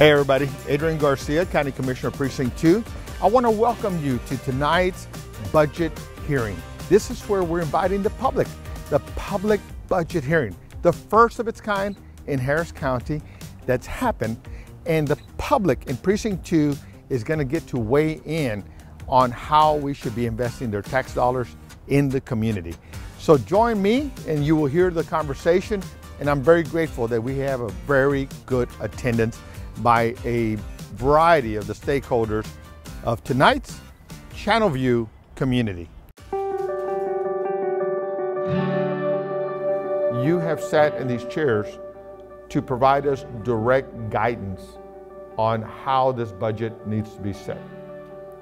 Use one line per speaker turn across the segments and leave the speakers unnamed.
Hey everybody, Adrian Garcia, County Commissioner Precinct 2. I want to welcome you to tonight's budget hearing. This is where we're inviting the public budget hearing, the first of its kind in Harris County that's happened, and the public in Precinct 2 is going to get to weigh in on how we should be investing their tax dollars in the community. So join me and you will hear the conversation, and I'm very grateful that we have a very good attendance by a variety of the stakeholders of tonight's Channelview community. You have sat in these chairs to provide us direct guidance on how this budget needs to be set.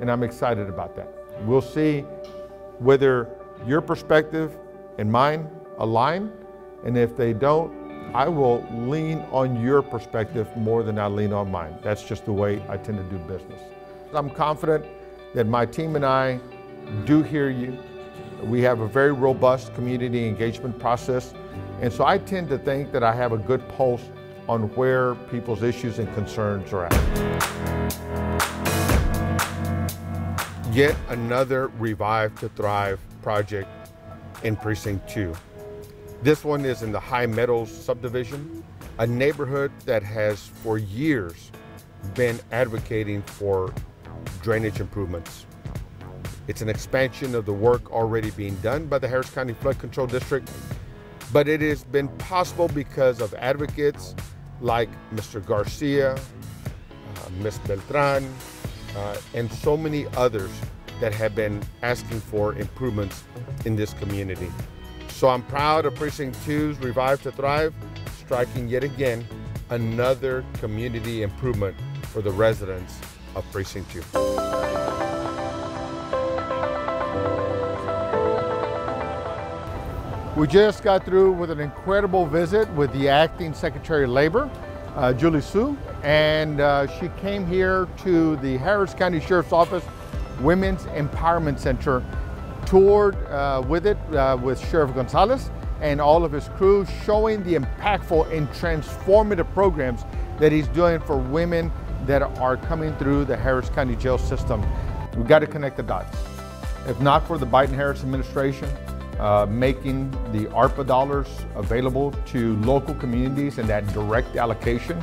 And I'm excited about that. We'll see whether your perspective and mine align, and if they don't, I will lean on your perspective more than I lean on mine. That's just the way I tend to do business. I'm confident that my team and I do hear you. We have a very robust community engagement process, and so I tend to think that I have a good pulse on where people's issues and concerns are at. Yet another Revive to Thrive project in Precinct 2. This one is in the High Meadows subdivision, a neighborhood that has for years been advocating for drainage improvements. It's an expansion of the work already being done by the Harris County Flood Control District, but it has been possible because of advocates like Mr. Garcia, Ms. Beltran, and so many others that have been asking for improvements in this community. So I'm proud of Precinct 2's Revive to Thrive, striking yet again another community improvement for the residents of Precinct 2. We just got through with an incredible visit with the Acting Secretary of Labor, Julie Sue, and she came here to the Harris County Sheriff's Office Women's Empowerment Center, toured with Sheriff Gonzalez and all of his crew, showing the impactful and transformative programs that he's doing for women that are coming through the Harris County jail system. We've got to connect the dots. If not for the Biden-Harris administration making the ARPA dollars available to local communities and that direct allocation,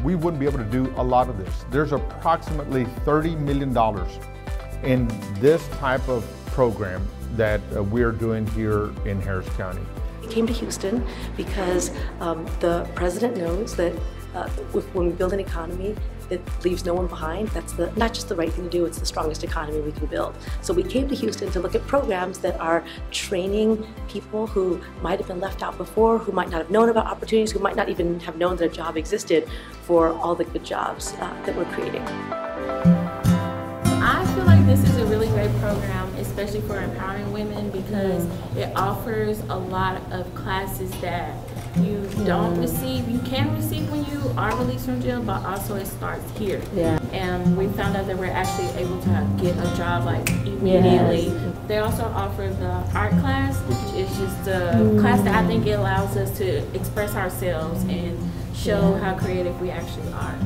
we wouldn't be able to do a lot of this. There's approximately $30 million in this type of program that we're doing here in Harris County.
We came to Houston because the president knows that when we build an economy that leaves no one behind, that's not just the right thing to do, it's the strongest economy we can build. So we came to Houston to look at programs that are training people who might have been left out before, who might not have known about opportunities, who might not even have known that a job existed, for all the good jobs that we're creating.
I feel like this is a really great program, especially for empowering women, because it offers a lot of classes that you don't receive. You can receive when you are released from jail, but also it starts here. Yeah. And we found out that we're actually able to get a job like immediately. Yes. They also offer the art class, which is just a class that I think it allows us to express ourselves and show how creative we actually are.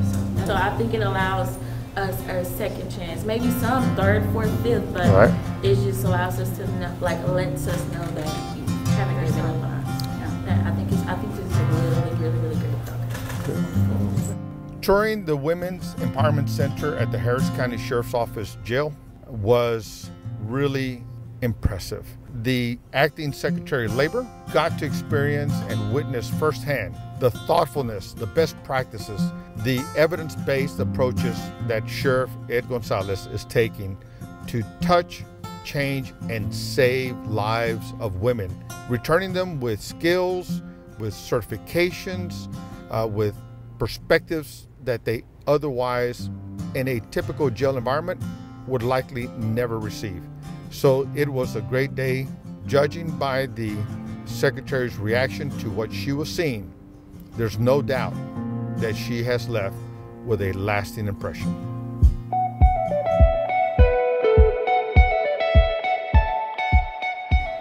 So I think it allows us a second chance, maybe some third, fourth, fifth, but it just allows us to know, lets us know that you haven't given up on us. I think this is a really great program.
Touring the Women's Empowerment Center at the Harris County Sheriff's Office Jail was really impressive. The Acting Secretary of Labor got to experience and witness firsthand the thoughtfulness, the best practices, the evidence-based approaches that Sheriff Ed Gonzalez is taking to touch, change, and save lives of women, returning them with skills, with certifications, with perspectives that they otherwise, in a typical jail environment, would likely never receive. So it was a great day. Judging by the Secretary's reaction to what she was seeing, there's no doubt that she has left with a lasting impression.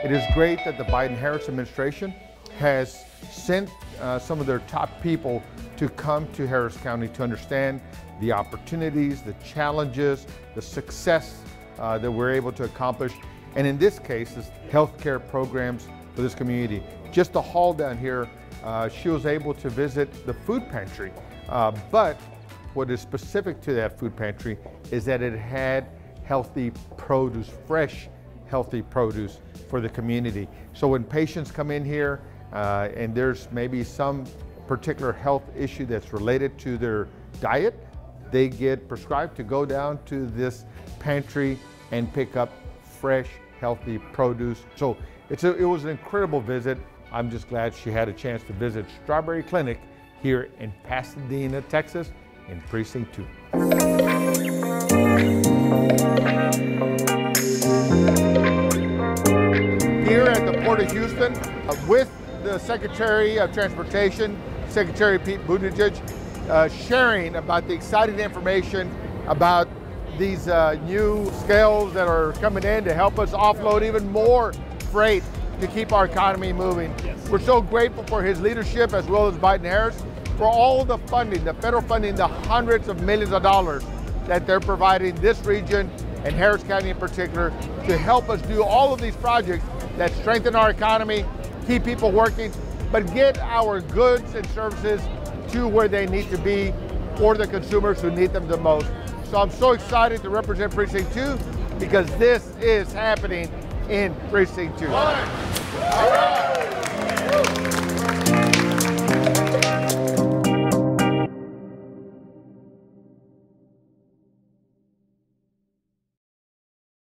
It is great that the Biden-Harris administration has sent some of their top people to come to Harris County to understand the opportunities, the challenges, the success that we're able to accomplish. And in this case, it's healthcare programs for this community. Just the hall down here, she was able to visit the food pantry. But what is specific to that food pantry is that it had healthy produce, fresh, healthy produce for the community. So when patients come in here and there's maybe some particular health issue that's related to their diet, they get prescribed to go down to this pantry and pick up fresh, healthy produce. So it was an incredible visit. I'm just glad she had a chance to visit Strawberry Clinic here in Pasadena, Texas, in Precinct 2. Here at the Port of Houston, with the Secretary of Transportation, Secretary Pete Buttigieg, sharing about the exciting information about these new scales that are coming in to help us offload even more freight to keep our economy moving. Yes. We're so grateful for his leadership, as well as Biden-Harris, for all the funding, the federal funding, the hundreds of millions of dollars that they're providing this region and Harris County in particular to help us do all of these projects that strengthen our economy, keep people working, but get our goods and services to where they need to be for the consumers who need them the most. So I'm so excited to represent Precinct 2 because this is happening in Precinct 2. All right.